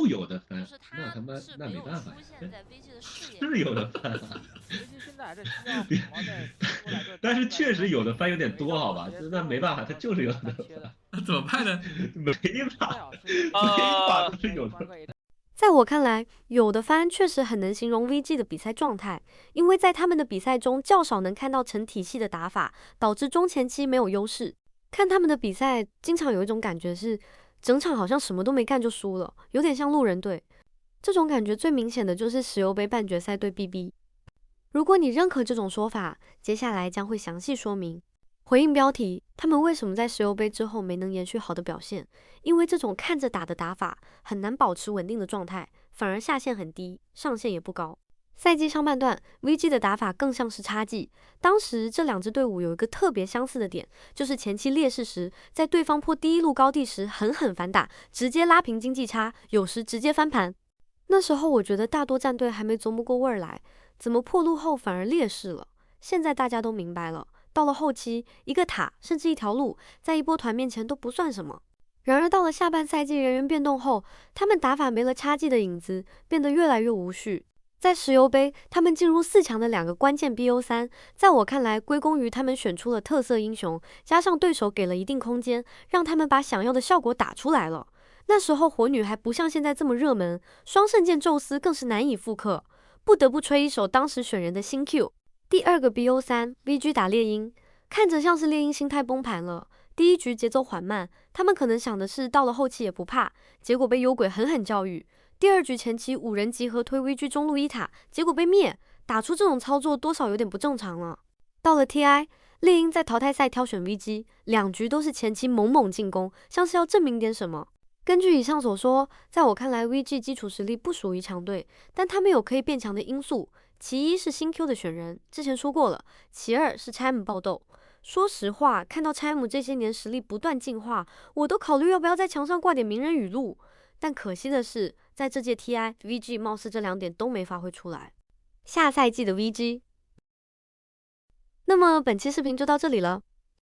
又有的翻，就是那他妈那他是没有没办法呀，出现在 VG 的视野里是有的面。翻啊。尤其现在这需要很多的出来就是但是单出来这确实有的种翻有点多，肥皂好吧？啊这些最那没办法，后一层他就是有的都是往下贴的。翻，那怎么办呢？没戴法，老师这里没法，就应该是有的。关个一在我看来，有的番确实很能形容 VG 的比赛状态，因为在他们的比赛中较少能看到成体系的打法，导致中前期没有优势。看他们的比赛，经常有一种感觉是，整场好像什么都没干就输了，有点像路人队。这种感觉最明显的就是石油杯半决赛对 BB。如果你认可这种说法，接下来将会详细说明。回应标题，他们为什么在石油杯之后没能延续好的表现？因为这种看着打的打法很难保持稳定的状态，反而下限很低，上限也不高。赛季上半段 ，VG 的打法更像是插技。当时这两支队伍有一个特别相似的点，就是前期劣势时，在对方破第一路高地时狠狠反打，直接拉平经济差，有时直接翻盘。那时候我觉得大多战队还没琢磨过味儿来，怎么破路后反而劣势了。现在大家都明白了。到了后期，一个塔甚至一条路，在一波团面前都不算什么。然而到了下半赛季人员变动后，他们打法没了插技的影子，变得越来越无序。在石油杯，他们进入4强的2个关键 BO3，在我看来归功于他们选出了特色英雄，加上对手给了一定空间，让他们把想要的效果打出来了。那时候火女还不像现在这么热门，双圣剑宙斯更是难以复刻，不得不吹一首当时选人的新 Q。第2个 BO3 VG 打猎鹰，看着像是猎鹰心态崩盘了。第一局节奏缓慢，他们可能想的是到了后期也不怕，结果被幽鬼狠狠教育。第2局前期5人集合推 VG 中路一塔，结果被灭，打出这种操作多少有点不正常了。到了 TI， 猎鹰在淘汰赛挑选 VG， 2局都是前期猛猛进攻，像是要证明点什么。根据以上所说，在我看来 VG 基础实力不属于强队，但他们有可以变强的因素。其一是新 Q 的选人，之前说过了。其二是拆姆爆斗。说实话，看到拆姆这些年实力不断进化，我都考虑要不要在墙上挂点名人语录。但可惜的是，在这届 TI、VG 貌似这2点都没发挥出来。下赛季的 VG。那么本期视频就到这里了。